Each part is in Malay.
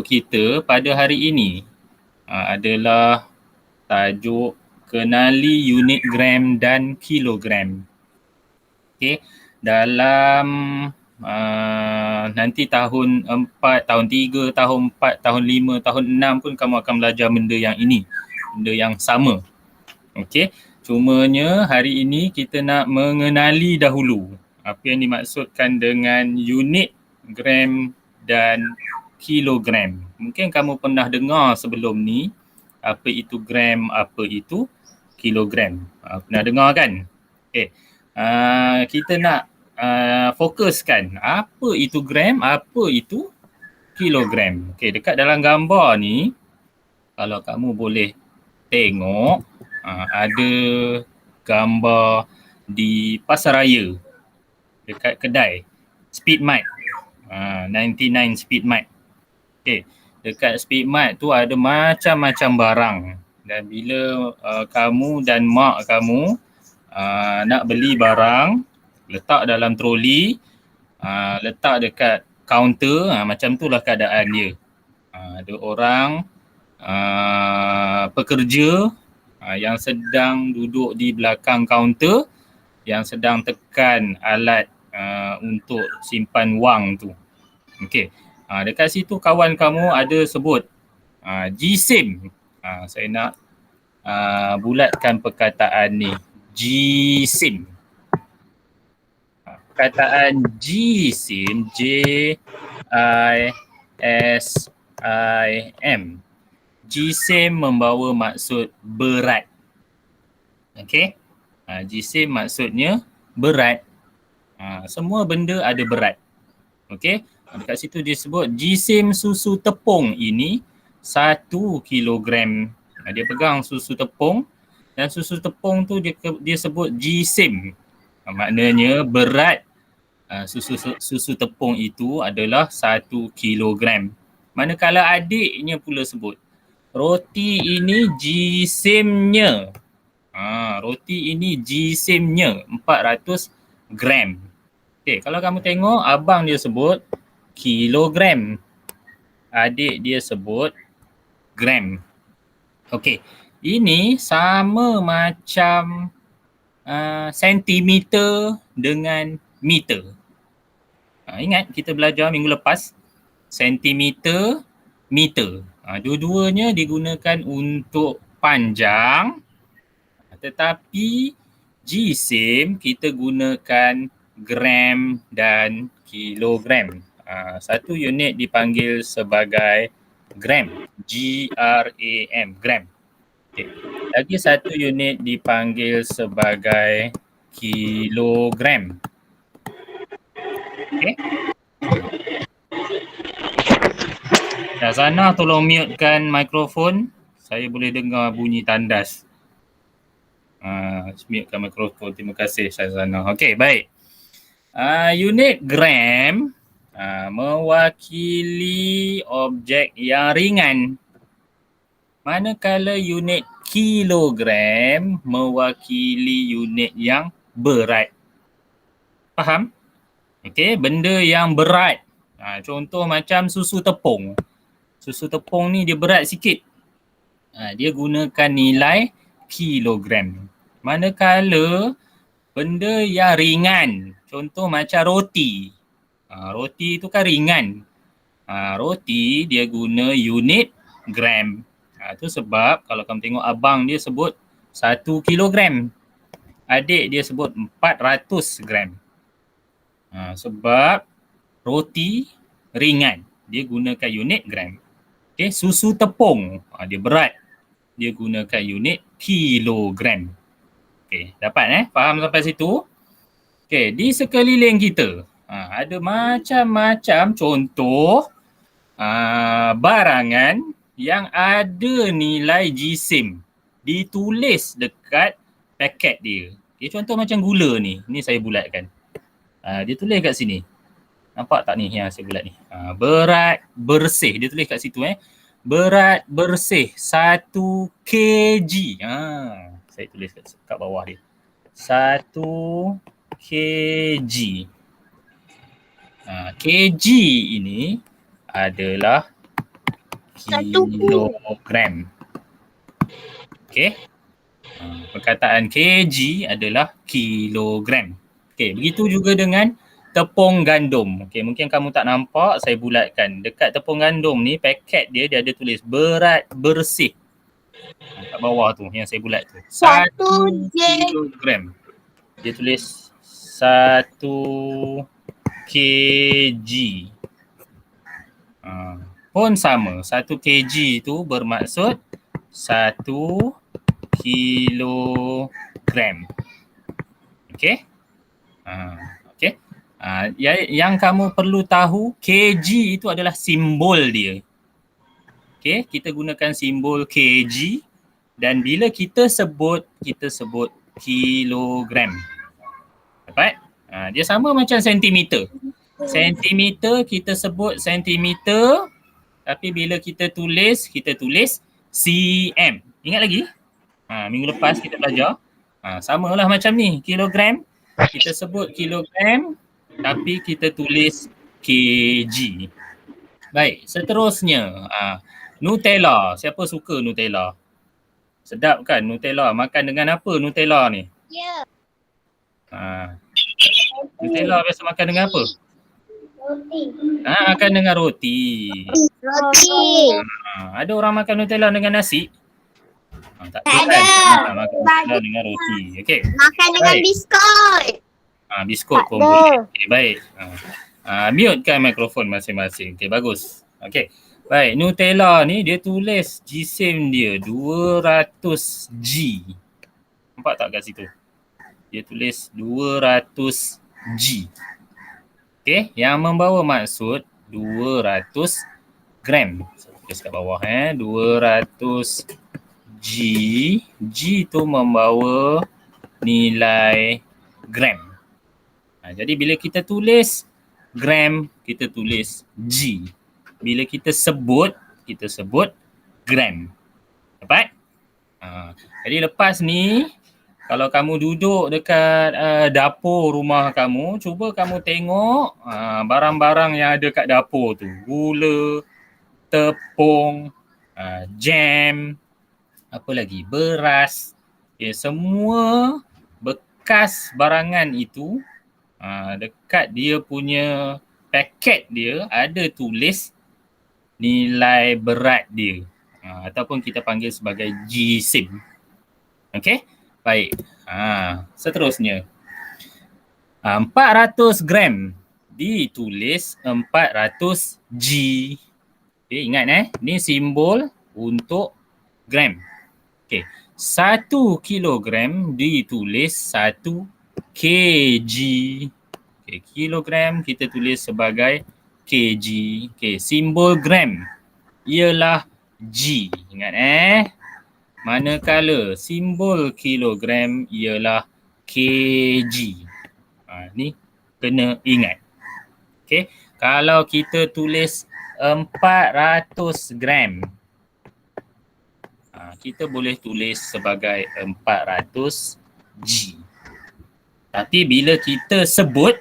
kita pada hari ini adalah tajuk kenali unit gram dan kilogram. Okey, dalam nanti tahun 4, tahun 3, tahun 4, tahun 5, tahun 6 pun kamu akan belajar benda yang ini, benda yang sama. Okey, cumanya hari ini kita nak mengenali dahulu apa yang dimaksudkan dengan unit gram dan kilogram. Mungkin kamu pernah dengar sebelum ni apa itu gram, apa itu kilogram. Pernah dengar kan? Okey. Kita nak fokuskan apa itu gram, apa itu kilogram. Okey, dekat dalam gambar ni kalau kamu boleh tengok ada gambar di Pasaraya dekat kedai Speedmart. 99 Speedmart. Okey, dekat Speedmart tu ada macam-macam barang dan bila kamu dan mak kamu nak beli barang, letak dalam troli, letak dekat kaunter, macam itulah keadaan dia. Ada orang pekerja yang sedang duduk di belakang kaunter yang sedang tekan alat untuk simpan wang tu. Okey. Dekat situ kawan kamu ada sebut GSIM. Saya nak bulatkan perkataan ni. GSIM. Perkataan GSIM, J-I-S-I-M. GSIM membawa maksud berat. Okey. GSIM maksudnya berat. Semua benda ada berat. Okey. Dekat situ dia sebut GSIM susu tepung ini 1 kilogram. Dia pegang susu tepung dan susu tepung tu dia sebut GSIM. Maknanya berat susu tepung itu adalah 1 kilogram. Manakala adiknya pula sebut roti ini GSIM-nya. Roti ini GSIM-nya 400 gram. Okey, kalau kamu tengok abang dia sebut kilogram. Adik dia sebut gram. Okey, ini sama macam sentimeter dengan meter. Ingat kita belajar minggu lepas sentimeter, meter. Dua-duanya digunakan untuk panjang, tetapi GSIM kita gunakan gram dan kilogram. Satu unit dipanggil sebagai gram, G-R-A-M, gram. Okay. Lagi satu unit dipanggil sebagai kilogram. Okay. Syazana tolong mutekan mikrofon. Saya boleh dengar bunyi tandas. Mutekan mikrofon. Terima kasih Syazana. Okey, baik. Unit gram mewakili objek yang ringan. Manakala unit kilogram mewakili unit yang berat. Faham? Okey, benda yang berat. Contoh macam susu tepung. Susu tepung ni dia berat sikit. Dia gunakan nilai kilogram. Manakala benda yang ringan, contoh macam roti. Roti tu kan ringan. Roti dia guna unit gram. Itu sebab kalau kamu tengok abang dia sebut 1 kilogram. Adik dia sebut 400 gram. Sebab roti ringan. Dia gunakan unit gram. Okay, susu tepung. Dia berat. Dia gunakan unit kilogram. Okay, dapat faham sampai situ? Okay, di sekeliling kita ada macam-macam contoh barangan yang ada nilai GSIM ditulis dekat paket dia. Okay, contoh macam gula ni. Ni saya bulatkan. Dia tulis kat sini. Nampak tak ni yang saya bulat ni? Berat bersih. Dia tulis kat situ berat bersih 1 kg. Saya tulis kat bawah dia. 1 kg. Kg ini adalah kilogram. Okey. Perkataan kg adalah kilogram. Okey, begitu juga dengan tepung gandum. Okey, mungkin kamu tak nampak, saya bulatkan. Dekat tepung gandum ni, paket dia ada tulis berat bersih. Kat bawah tu yang saya bulat tu. 1 kilogram. Dia tulis 1 kg. Pun sama. 1 kg tu bermaksud 1 kilogram. Okey? Okey? Yang kamu perlu tahu, kg itu adalah simbol dia. Okey, kita gunakan simbol kg dan bila kita sebut kilogram. Dapat? Dia sama macam sentimeter. Sentimeter kita sebut sentimeter, tapi bila kita tulis cm. Ingat lagi? Minggu lepas kita belajar. Samalah macam ni, kilogram. Kita sebut kilogram tapi kita tulis kg. Baik, seterusnya. Nutella. Siapa suka Nutella? Sedap kan Nutella? Makan dengan apa Nutella ni? Ya. Nutella biasa makan dengan apa? Roti. Makan dengan roti. Ada orang makan Nutella dengan nasi? Tak ada. Makan Nutella dengan roti. Okey. Makan dengan biskut. Biskut pun boleh. Okay, baik. Mutekan mikrofon masing-masing. Okey, bagus. Okey. Baik, Nutella ni dia tulis jisim dia 200 G. Nampak tak kat situ? Dia tulis 200 G. Okey, yang membawa maksud 200 gram. Tulis kat bawah 200 G. G tu membawa nilai gram. Jadi bila kita tulis gram, kita tulis G. Bila kita sebut gram. Dapat? Jadi lepas ni, kalau kamu duduk dekat dapur rumah kamu, cuba kamu tengok barang-barang yang ada kat dapur tu. Gula, tepung, jam, apa lagi? Beras. Semua bekas barangan itu dekat dia punya paket dia ada tulis nilai berat dia. Ataupun kita panggil sebagai jisim. Okey? Baik. Seterusnya. 400 gram ditulis 400 G. Okay, ingat ni simbol untuk gram. Okey. 1 kilogram ditulis 1 kg. Okay, kilogram kita tulis sebagai kg. Okay, simbol gram ialah G. Ingat manakala simbol kilogram ialah kg. Ni kena ingat. Okay, kalau kita tulis 400 gram, kita boleh tulis sebagai 400 G. Tapi bila kita sebut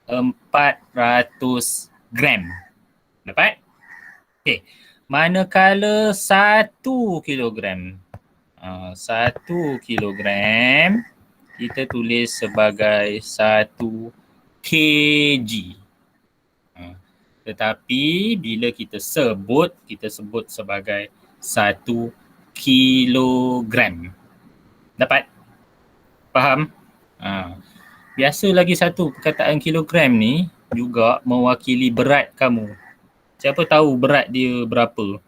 400 gram. Dapat? Okey. Manakala 1 kilogram. 1 kilogram kita tulis sebagai 1 kg. Tetapi bila kita sebut sebagai 1 kilogram. Dapat? Faham? Biasa lagi satu perkataan kilogram ni juga mewakili berat kamu. Siapa tahu berat dia berapa?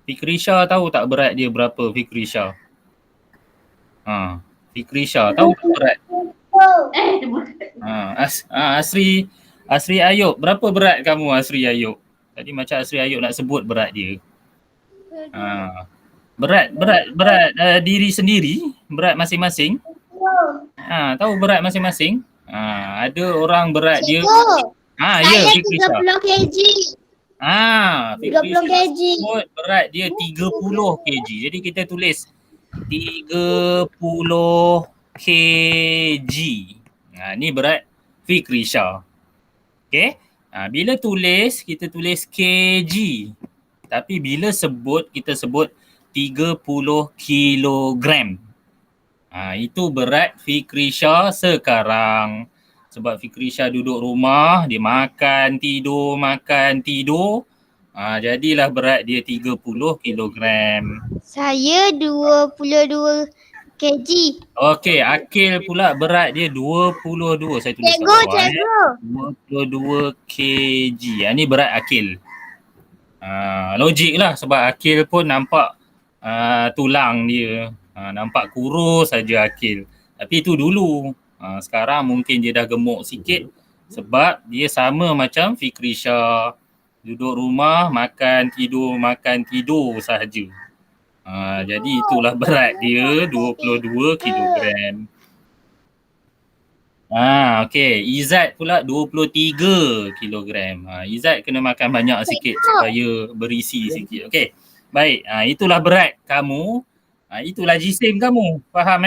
Fikrisha tahu tak berat dia berapa, Fikrisha? Fikrisha tahu tak berat? Asri Ayub, berapa berat kamu Asri Ayub? Tadi macam Asri Ayub nak sebut berat dia. Berat diri sendiri, berat masing-masing. Tahu berat masing-masing? Ada orang berat dia. Ya, Fikrisha. 30 kg. Fikrisha sebut berat dia 30 kg. Jadi kita tulis 30 kg. Ni berat Fikrisha. Okey? Bila tulis, kita tulis kg. Tapi bila kita sebut 30 kilogram. Itu berat Fikrisha sekarang. Sebab Fikrisha duduk rumah, dia makan, tidur. Jadilah berat dia 30 kilogram. Saya 22 kg. Okey, Akil pula berat dia 22. Saya tulis kat bawah. 22 kg. Ni berat Akil. Logik lah sebab Akil pun nampak tulang dia. Nampak kurus saja Akil. Tapi itu dulu. Sekarang mungkin dia dah gemuk sikit sebab dia sama macam Fikrisha. Duduk rumah, makan, tidur sahaja. Jadi itulah berat dia 22 kilogram. Okey. Izzat pula 23 kilogram. Izzat kena makan banyak sikit supaya berisi sikit. Okey. Baik. Itulah berat kamu. Itulah jisim kamu. Faham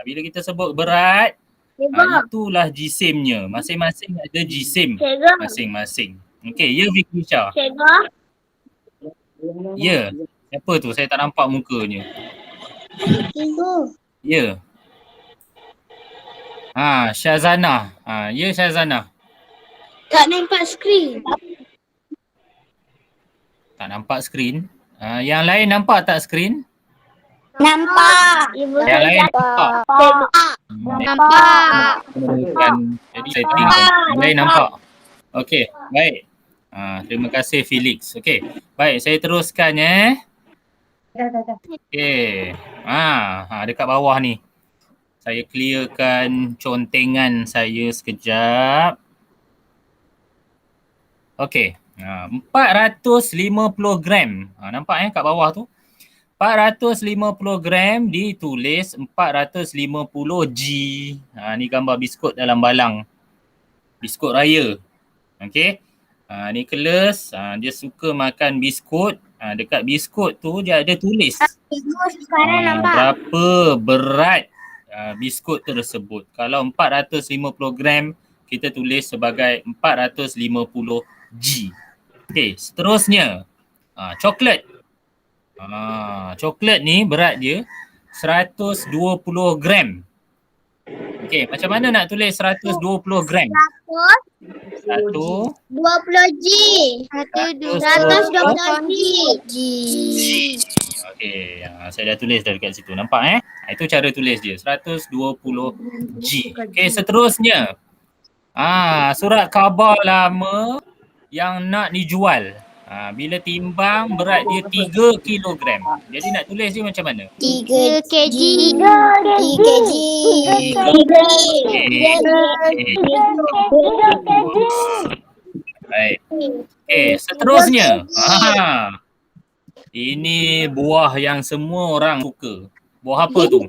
bila kita sebut berat, itulah jisimnya. Masing-masing ada jisim masing-masing. Okey. Ya Fikrisha. Ya. Siapa tu? Saya tak nampak mukanya. Ya. Syazana. Ya Syazana. Tak nampak skrin. Tak nampak skrin. Yang lain nampak tak skrin? Nampak. Yang lain nampak. Nampak. Jadi saya tengok. Yang lain nampak. Okey. Baik. Terima kasih Felix. Okey. Baik. Saya teruskan Okey. Dekat bawah ni. Saya clearkan contengan saya sekejap. Okey. 450 gram. Nampak kat bawah tu? 450 gram ditulis 450 G. Ni gambar biskut dalam balang. Biskut raya. Okey. Nicholas, dia suka makan biskut. Dekat biskut tu dia ada tulis. Sekarang nampak. Berapa berat biskut tersebut. Kalau 450 gram, kita tulis sebagai 450 G. Okey, seterusnya. Coklat. Coklat ni berat dia 120 gram. Okey, macam mana nak tulis 120 gram? 20 G. 120 G. Okey, saya dah tulis dah dekat situ. Nampak Itu cara tulis dia, 120 G. Okey, seterusnya. Surat khabar lama yang nak dijual. Bila timbang berat dia 3 kilogram. Jadi nak tulis dia macam mana? 3 kg. 3 kg. Baik. Seterusnya. Ini buah yang semua orang suka. Buah apa tu?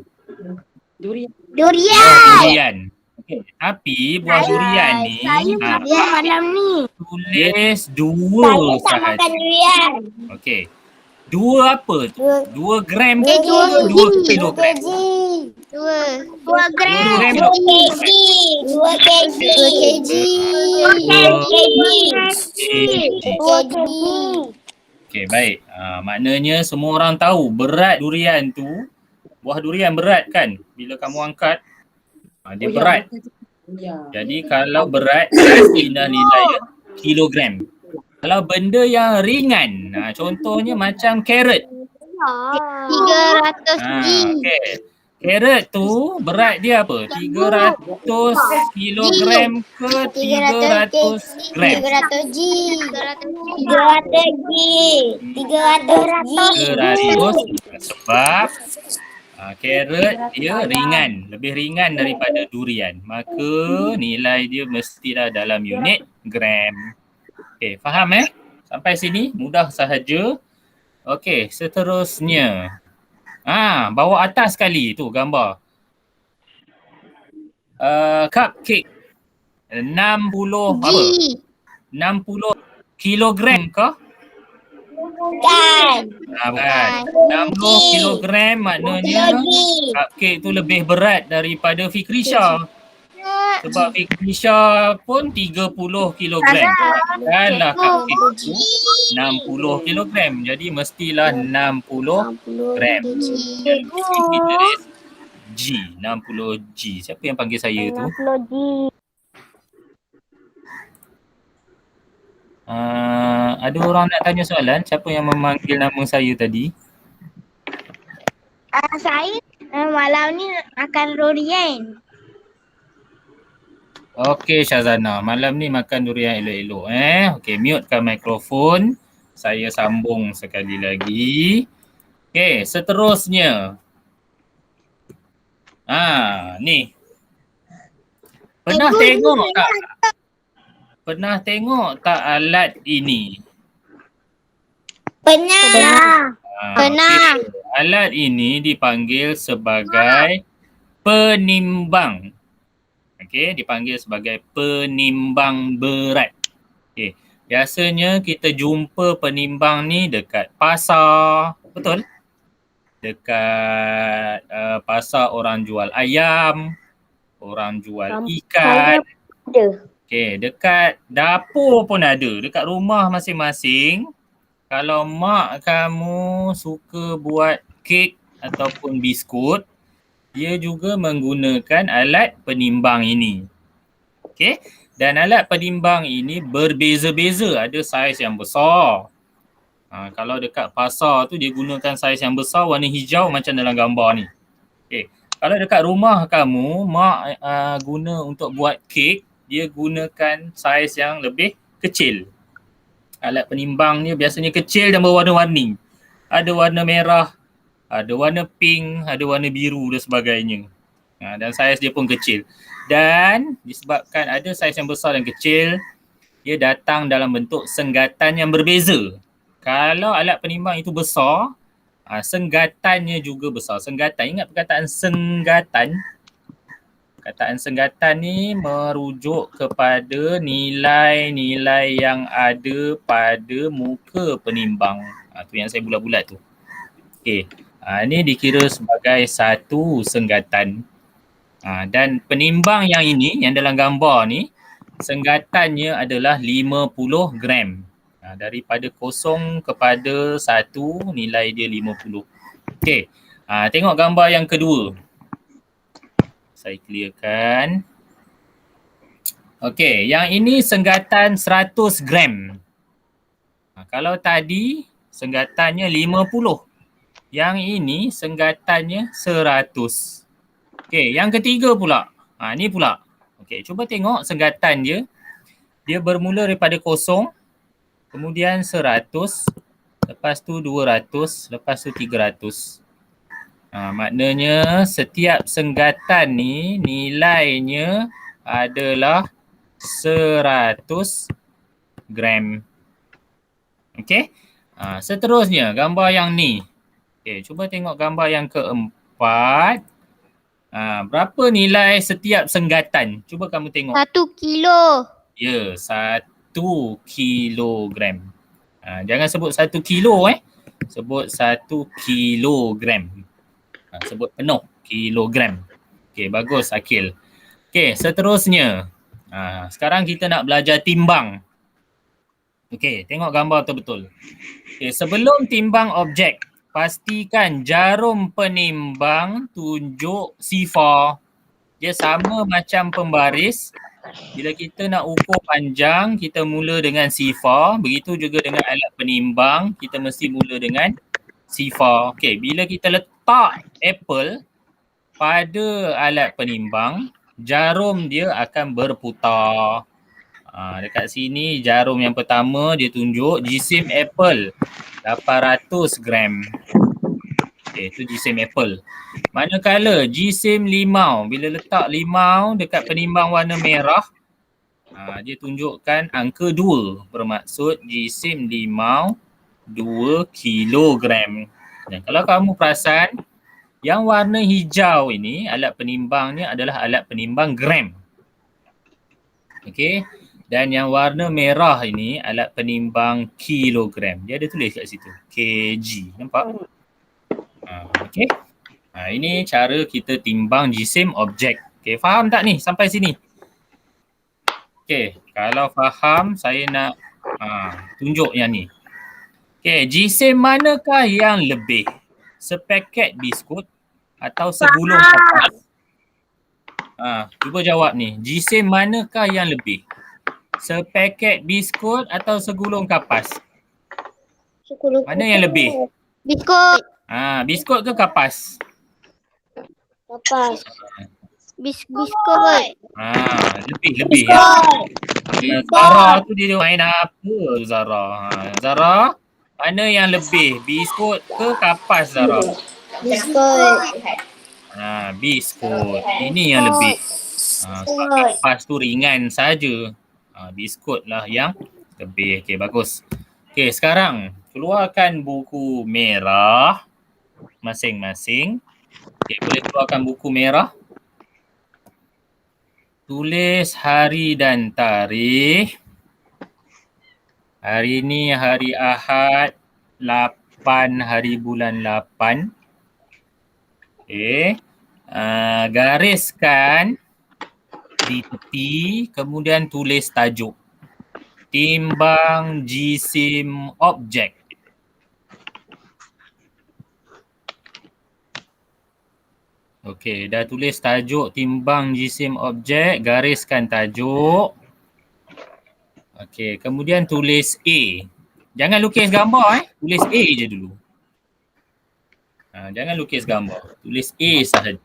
Durian. Durian. Okay. Tapi buah durian ni malam ni tulis 2 sahaja. Makan durian. Okey. 2 apa tu? 2 gram ke 2 kilogram? 2 gram. 2 kg. Okey, baik. Maknanya semua orang tahu berat durian tu, buah durian berat kan? Bila kamu angkat, dia berat. Jadi kalau berat, pastilah nilai kilogram. Kalau benda yang ringan, contohnya macam carrot. 300 G. Okey. Carrot tu berat dia apa? 300 kilogram ke 300 gram? 300 G. 300 G. 300 sebab carrot dia ringan, lebih ringan daripada durian. Maka nilai dia mestilah dalam unit gram. Okey, faham Sampai sini mudah sahaja. Okey, seterusnya. Bawah atas sekali tu gambar. Cupcake 60 apa? 60 kilogram ke? Bukan. Bukan. 60 kilogram maknanya cupcake tu lebih berat daripada Fikrisha. Sebab Fikrisha pun 30 kilogram. Dan lah Kak Fiku 60 kilogram. Jadi mestilah 60 gram. Kita tulis G, 60 G. Siapa yang panggil saya tu? 60 G. Ada orang nak tanya soalan? Siapa yang memanggil nama saya tadi? Saya malam ni makan durian. Okey Syazana, malam ni makan durian elok-elok Okey, mutekan mikrofon. Saya sambung sekali lagi. Okey, seterusnya. Ni. Pernah tengok tak? Pernah tengok tak alat ini? Pernah. Pernah. Okay. Alat ini dipanggil sebagai penimbang. Okey, dipanggil sebagai penimbang berat. Okey, biasanya kita jumpa penimbang ni dekat pasar, betul? Dekat pasar orang jual ayam, orang jual ikan. Okey, dekat dapur pun ada, dekat rumah masing-masing. Kalau mak kamu suka buat kek ataupun biskut, dia juga menggunakan alat penimbang ini. Okey, dan alat penimbang ini berbeza-beza. Ada saiz yang besar. Kalau dekat pasar tu dia gunakan saiz yang besar warna hijau macam dalam gambar ni. Okey, kalau dekat rumah kamu, mak guna untuk buat kek, dia gunakan saiz yang lebih kecil. Alat penimbangnya biasanya kecil dan berwarna-warni. Ada warna merah, ada warna pink, ada warna biru dan sebagainya. Dan saiz dia pun kecil. Dan disebabkan ada saiz yang besar dan kecil, dia datang dalam bentuk senggatan yang berbeza. Kalau alat penimbang itu besar, senggatannya juga besar. Senggatan, ingat perkataan senggatan? Perkataan senggatan ni merujuk kepada nilai-nilai yang ada pada muka penimbang. Tu yang saya bulat-bulat tu. Okey. Ini dikira sebagai satu senggatan. Dan penimbang yang ini, yang dalam gambar ni, senggatannya adalah 50 gram. Daripada 0 kepada 1, nilai dia 50. Okey. Tengok gambar yang kedua. Saya clearkan. Okey, yang ini senggatan 100 gram. Kalau tadi senggatannya 50. Yang ini senggatannya 100. Okey, yang ketiga pula. Ni pula. Okey, cuba tengok senggatan dia. Dia bermula daripada 0, kemudian 100, lepas tu 200, lepas tu 300. Maknanya setiap senggatan ni nilainya adalah 100 gram. Okey. Seterusnya gambar yang ni. Okey, cuba tengok gambar yang keempat. Berapa nilai setiap senggatan? Cuba kamu tengok. 1 kilo. Ya, 1 kilogram. Jangan sebut 1 kilo Sebut 1 kilogram. Sebut penuh, kilogram. Okey, bagus Akil. Okey, seterusnya. Sekarang kita nak belajar timbang. Okey, tengok gambar betul-betul. Okey, sebelum timbang objek, pastikan jarum penimbang tunjuk sifar. Dia sama macam pembaris. Bila kita nak ukur panjang, kita mula dengan sifar. Begitu juga dengan alat penimbang, kita mesti mula dengan sifar. Okey, bila kita letak apple pada alat penimbang, jarum dia akan berputar. Dekat sini jarum yang pertama dia tunjuk jisim apple 800 gram. Okey, itu jisim apple. Manakala jisim limau, bila letak limau dekat penimbang warna merah, dia tunjukkan angka 2. Bermaksud jisim limau 2 kilogram. Dan kalau kamu perasan, yang warna hijau ini, alat penimbangnya adalah alat penimbang gram. Okey. Dan yang warna merah ini alat penimbang kilogram. Dia ada tulis kat situ. kg. Nampak? Okey. Ini cara kita timbang jisim objek. Okey, faham tak ni sampai sini? Okey, kalau faham saya nak tunjuk yang ni. Okey, jisim manakah yang lebih? Sepaket biskut atau segulung kapas? Cuba jawab ni. Jisim manakah yang lebih? Sepaket biskut atau segulung kapas? Mana yang lebih? Biskut. Biskut ke kapas? Kapas. Biskut. Lebih ya. Zara tu dia main apa Zara? Zara, mana yang lebih? Biskut ke kapas Zara? Biskut. Biskut. Ini yang lebih. Sebab kapas tu ringan saja. Biskut lah yang lebih. Okey, bagus. Okey, sekarang keluarkan buku merah masing-masing. Okey, boleh keluarkan buku merah. Tulis hari dan tarikh. Hari ni hari Ahad 8 hari bulan 8. Okey. Gariskan di tepi, kemudian tulis tajuk. Timbang jisim objek. Okey, dah tulis tajuk timbang jisim objek, gariskan tajuk. Okey, kemudian tulis A. Jangan lukis gambar tulis A je dulu. Jangan lukis gambar, tulis A sahaja.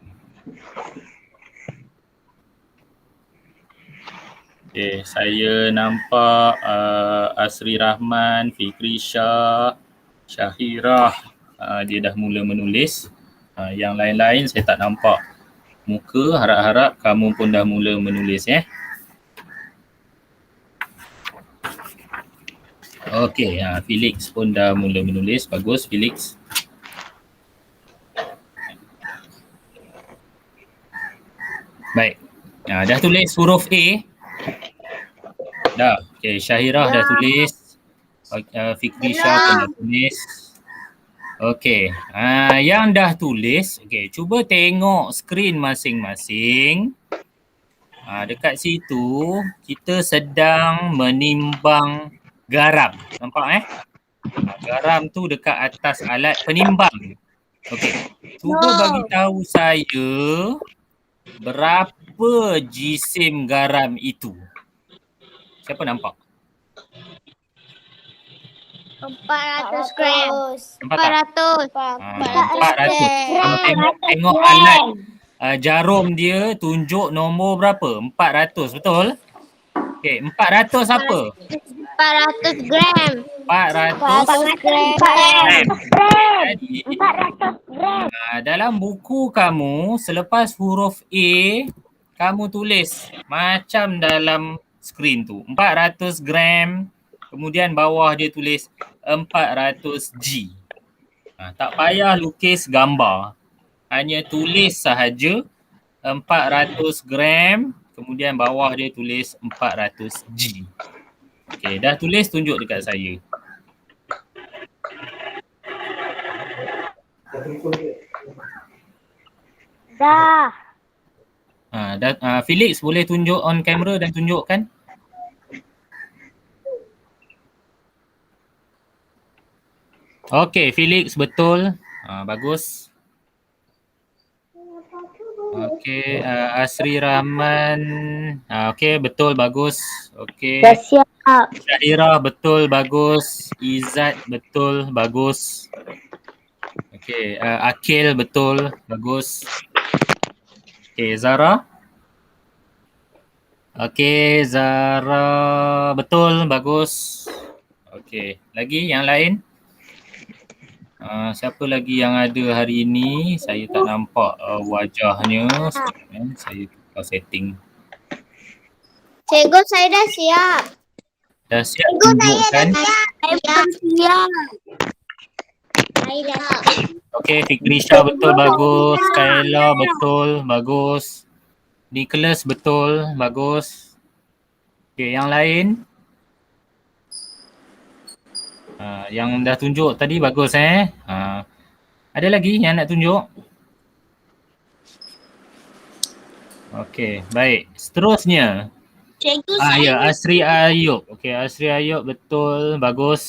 Okey, saya nampak Asri Rahman, Fikri Shah, Syahirah, dia dah mula menulis. Yang lain-lain saya tak nampak muka, harap-harap kamu pun dah mula menulis Okey, Felix pun dah mula menulis. Bagus Felix. Baik. Dah tulis huruf A? Dah. Okey, Syahirah dah tulis. Fikri Shah pun dah tulis. Okey, yang dah tulis, cuba tengok skrin masing-masing. Dekat situ kita sedang menimbang garam. Nampak garam tu dekat atas alat penimbang. Okey, cuba bagi tahu saya berapa jisim garam itu. Siapa nampak? 400 gram. 400. 400. Kalau tengok alat jarum dia tunjuk nombor berapa? 400, betul? Okey, 400 apa? 400 gram. 400 gram. Jadi, dalam buku kamu selepas huruf A, kamu tulis macam dalam skrin tu. 400 gram. Kemudian bawah dia tulis 400 G. Tak payah lukis gambar. Hanya tulis sahaja 400 gram. Kemudian bawah dia tulis 400 G. Okey, dah tulis tunjuk dekat saya. Dah. Felix boleh tunjuk on camera dan tunjukkan. Okey, Felix betul. Bagus. Okey, Asri Rahman. Okey, betul, bagus. Okey. Siap. Syahirah betul, bagus. Izzat betul, bagus. Okey, Akil betul, bagus. Okey, Zara. Okey, Zara betul, bagus. Okey, lagi yang lain? Siapa lagi yang ada hari ini? Saya tak nampak wajahnya. Saya tukar setting. Cikgu, saya dah siap. Dah siap tunjukkan? Saya belum siap. Saya dah siap. Okey, Fikri Shah betul, bagus. Kayla betul, bagus. Nicholas betul, bagus. Okey, yang lain? Yang dah tunjuk tadi bagus Ada lagi yang nak tunjuk? Okey, baik. Seterusnya, Cikgu Ya, Asri Ayub. Okey, Asri Ayub betul. Bagus.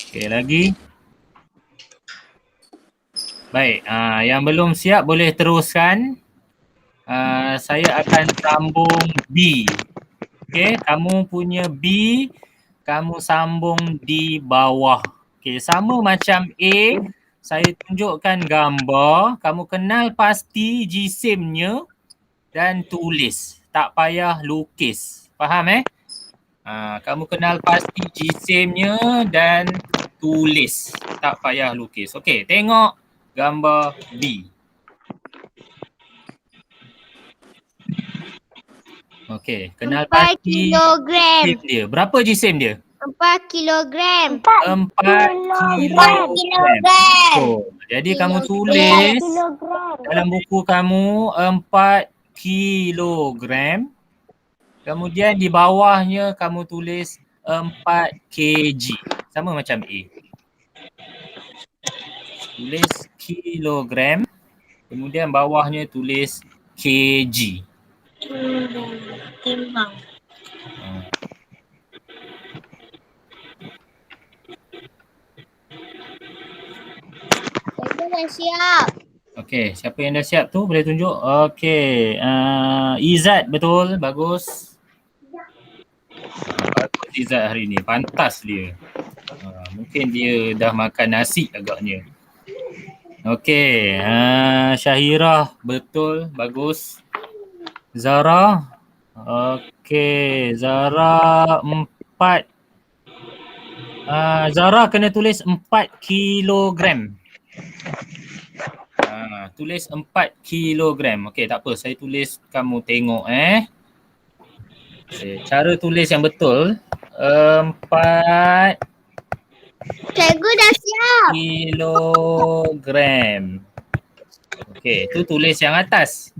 Okey, lagi. Baik, yang belum siap boleh teruskan. Saya akan sambung B. Okey, kamu punya B, kamu sambung di bawah. Okey, sama macam A, saya tunjukkan gambar, kamu kenal pasti jisimnya dan tulis. Tak payah lukis. Faham kamu kenal pasti jisimnya dan tulis. Tak payah lukis. Okey, tengok gambar B. Okey, kenal 4 pasti kilogram. jisim dia. Berapa jisim dia? 4 kilogram. 4 kilogram. Oh, jadi kamu tulis dalam buku kamu 4 kilogram. Kemudian di bawahnya kamu tulis 4 kg. Sama macam A. Tulis kilogram. Kemudian bawahnya tulis kg. Timbang. Cikgu dah siap. Okey, siapa yang dah siap tu boleh tunjuk. Okey, Izzat betul, bagus. Bagus Izzat hari ni, pantas dia. Mungkin dia dah makan nasi agaknya. Okey, Syahirah betul, bagus. Zara. Okey, Zara 4. Zara kena tulis 4 kilogram. Tulis 4 kilogram. Okey, tak apa. Saya tulis, kamu tengok Okay, cara tulis yang betul 4 Cikgu dah siap. kilogram. Okey, tu tulis yang atas.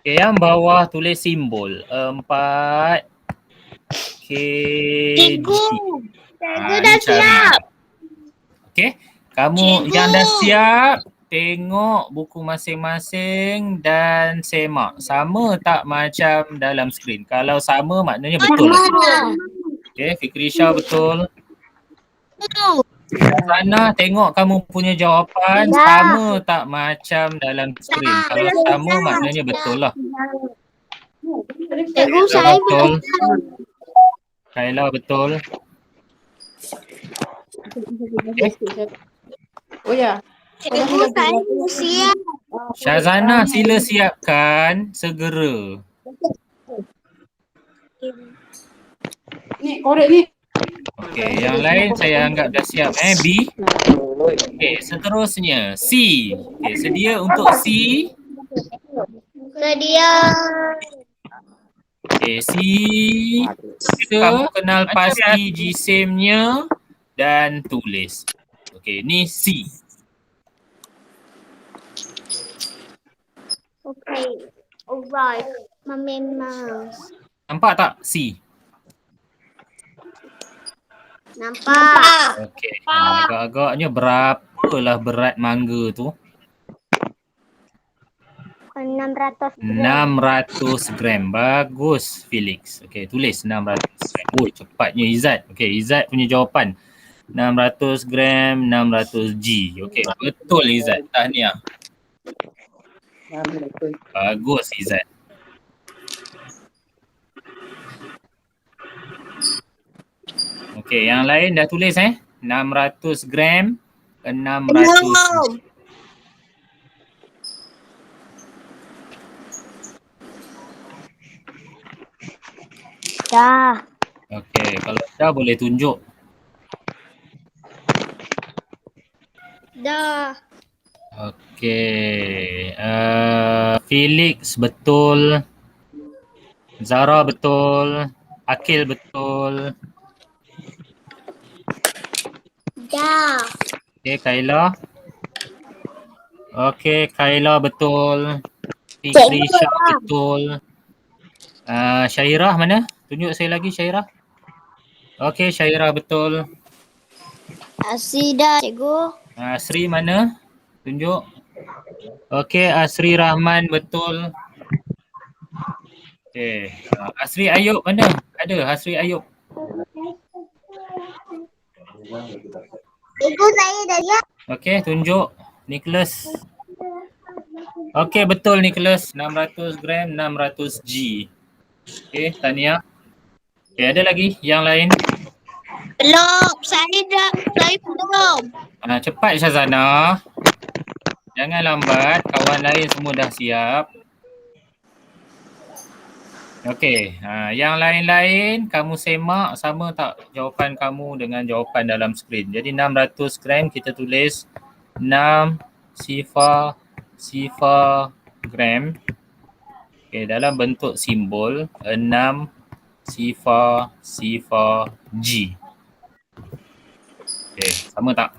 Okey, yang bawah tulis simbol 4 kg. Cikgu dah siap. Okey, kamu yang dah siap, tengok buku masing-masing dan semak. Sama tak macam dalam skrin? Kalau sama maknanya betul. Okey, Fikrisha betul. Sana tengok kamu punya jawapan sama tak macam dalam skrin? Kalau sama maknanya betul lah. Cikgu Kaila betul. Kaila betul. Okay. Oh ya. Cikgu saya siap. Syazana sila siapkan segera. Ni korek ni. Okey, yang lain saya anggap dah siap B. Okey, seterusnya C. Okey, sedia untuk C. Sedia. Okey, C. Kamu kenal pasti jisimnya dan tulis. Okey, ni C. Okay. Alright. Memang. Nampak tak C? Nampak. Okey, agak-agaknya berapalah berat mangga tu? 600 600 gram. Bagus Felix. Okey, tulis 600 gram. Oh, cepatnya Izzat. Okey, Izzat punya jawapan 600 gram, 600 G. Okey, betul Izzat. Tahniah. Bagus Izzat. Okey, yang lain dah tulis 600 gram, 600 G. Dah. Okey, kalau dah boleh tunjuk. Dah. Okey, Felix betul. Zara betul. Akil betul. Dah. Okey, Kaila. Okey, Kaila betul. Fikrisha betul. Syairah mana? Tunjuk saya lagi Syairah. Okey, Syairah betul. Asida, cikgu. Asri mana? Tunjuk. Okey, Asri Rahman betul. Okey. Hasri Ayub mana? Ada Hasri Ayub. Ibu saya dah lihat. Okey, tunjuk. Nicholas. Okey, betul Nicholas. 600 gram, 600 G. Okey, tahniah. Okey, ada lagi yang lain? Belum. Saya belum. Cepat Syazana. Jangan lambat. Kawan lain semua dah siap. Okey, yang lain-lain kamu semak sama tak jawapan kamu dengan jawapan dalam skrin. Jadi 600 gram kita tulis 6 sifar gram. Okey, dalam bentuk simbol 6 sifar G. Okey, sama tak?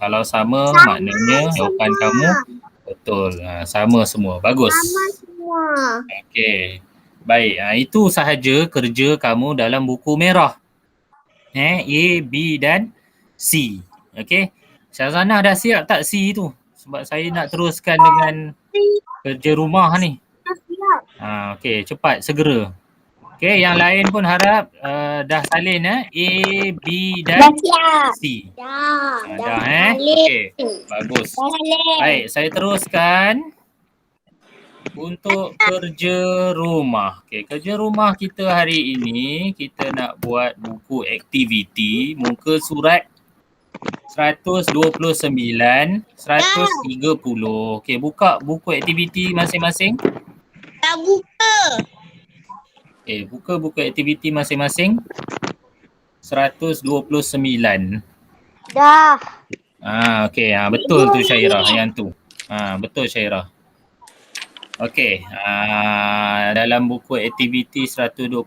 Kalau sama maknanya jawapan kamu betul. Sama semua. Bagus. Semua. Okey. Baik, itu sahaja kerja kamu dalam buku merah. A, B dan C. Okey. Syazana dah siap tak C tu? Sebab saya nak teruskan dengan kerja rumah ni. Okey, cepat, segera. Okey, yang lain pun harap dah salin A, B dan C. Dah Okey, bagus. Baik, saya teruskan untuk kerja rumah. Okey, kerja rumah kita hari ini kita nak buat buku aktiviti muka surat 129, 130. Okey, buka buku aktiviti masing-masing. Dah buka. Okey, buka buku aktiviti masing-masing. 129. Dah. Okey, betul tu Syairah yang tu. Betul Syairah. Okey, dalam buku aktiviti 129.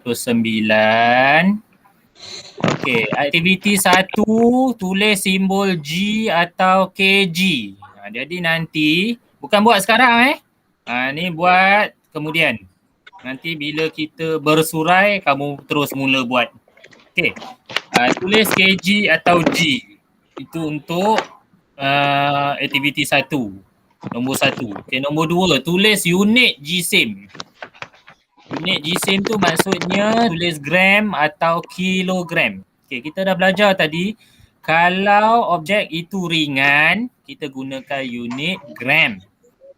Okey, aktiviti 1 tulis simbol G atau KG. Jadi nanti bukan buat sekarang ni buat kemudian. Nanti bila kita bersurai kamu terus mula buat. Okey. Tulis KG atau G. Itu untuk aktiviti 1. Nombor 1. Okey, nombor 2 tulis unit GSIM. Unit GSIM tu maksudnya tulis gram atau kilogram. Okey, kita dah belajar tadi kalau objek itu ringan kita gunakan unit gram.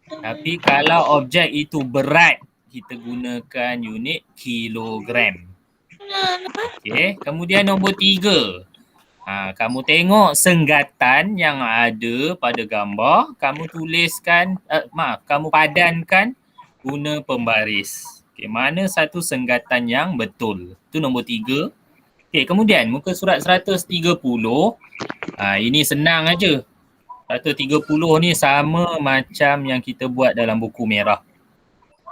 Tapi kalau objek itu berat kita gunakan unit kilogram. Okey, kemudian nombor 3. Kamu tengok senggatan yang ada pada gambar, kamu tuliskan, kamu padankan guna pembaris. Okey, mana satu senggatan yang betul? Itu nombor 3. Okey, kemudian muka surat 130. Ini senang aja. 130 ni sama macam yang kita buat dalam buku merah.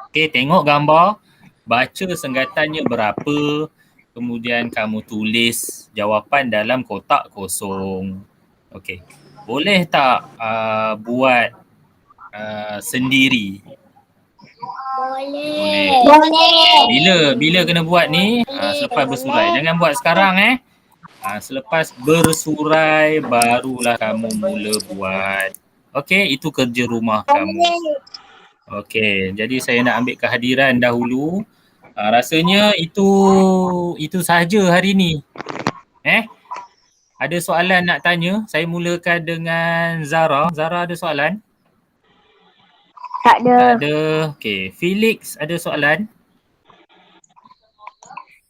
Okey, tengok gambar, baca senggatannya berapa. Kemudian kamu tulis jawapan dalam kotak kosong. Okey. Boleh tak buat sendiri? Boleh. Bila kena buat ni? Selepas bersurai. Jangan buat sekarang selepas bersurai barulah kamu mula buat. Okey, itu kerja rumah kamu. Okey, jadi saya nak ambil kehadiran dahulu. Rasanya itu sahaja hari ni. Ada soalan nak tanya? Saya mulakan dengan Zara. Zara ada soalan? Tak ada. Tak ada. Okey, Felix ada soalan?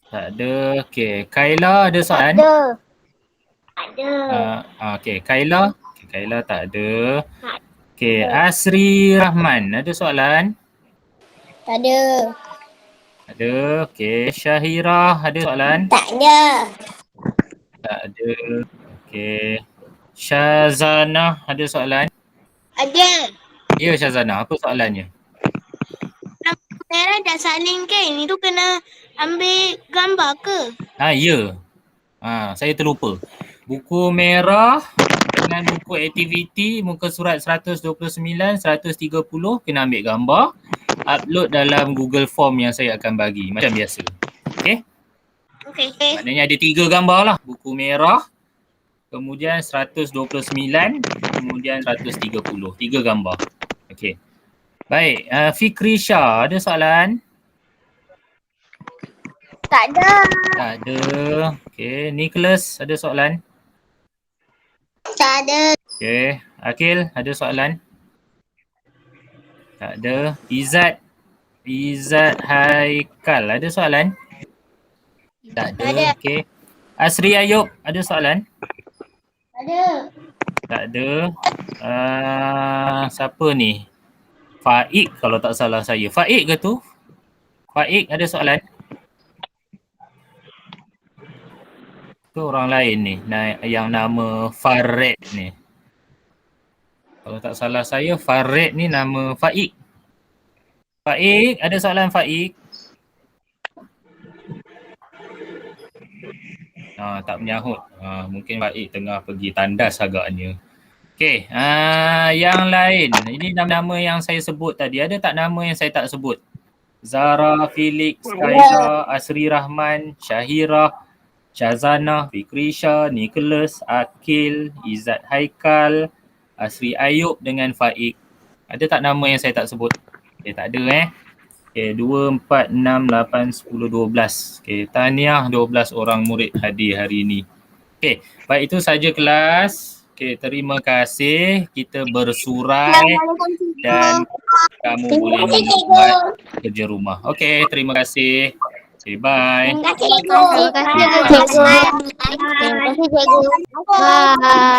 Tak ada. Okey, Kayla ada soalan? Ada. Okey, Kayla? Okay, Kayla tak ada. Okey, Asri Rahman ada soalan? Tak ada. Ada. Okey, Syahira ada soalan? Tak ada. Tak ada. Okey. Syazana ada soalan? Ada. Ya Syazana, apa soalannya? Merah dah salin kan? Itu kena ambil gambar ke? Ya. Saya terlupa. Buku merah dengan buku aktiviti muka surat 129, 130 kena ambil gambar. Upload dalam Google Form yang saya akan bagi macam biasa. Okey? Okey. Maknanya ada 3 gambar lah. Buku merah, kemudian 129, kemudian 130. 3 gambar. Okey. Baik, Fikri Shah ada soalan? Tak ada. Tak ada. Okey, Nicholas ada soalan? Tak ada. Okey, Akil ada soalan? Tak ada. Izzat Haikal ada soalan? Tak Tak ada. ada. Okey. Asri Ayub ada soalan? Ada. Tak ada. Siapa ni? Faik kalau tak salah saya. Faik ke tu? Faik ada soalan? Tu orang lain ni yang nama Farid ni. Kalau tak salah saya Farid ni nama Faik. Faik, ada soalan Faik? Tak menyahut. Mungkin Faik tengah pergi tandas agaknya. Okey, yang lain. Ini nama-nama yang saya sebut tadi. Ada tak nama yang saya tak sebut? Zara, Felix, Kaiza, Asri Rahman, Syahira, Shazana, Fikrisha, Nicholas, Akil, Izzat Haikal, Asri Ayub dengan Faik. Ada tak nama yang saya tak sebut? Okay, tak ada Okay, 2, 4, 6, 8, 10, 12. Okay, tahniah 12 orang murid hadir hari ini. Okay, baik itu saja kelas. Okay, terima kasih. Kita bersurai dan kamu boleh buat kerja rumah. Okay, terima kasih. Okay, bye. Terima kasih, cikgu. Terima kasih, cikgu. Bye.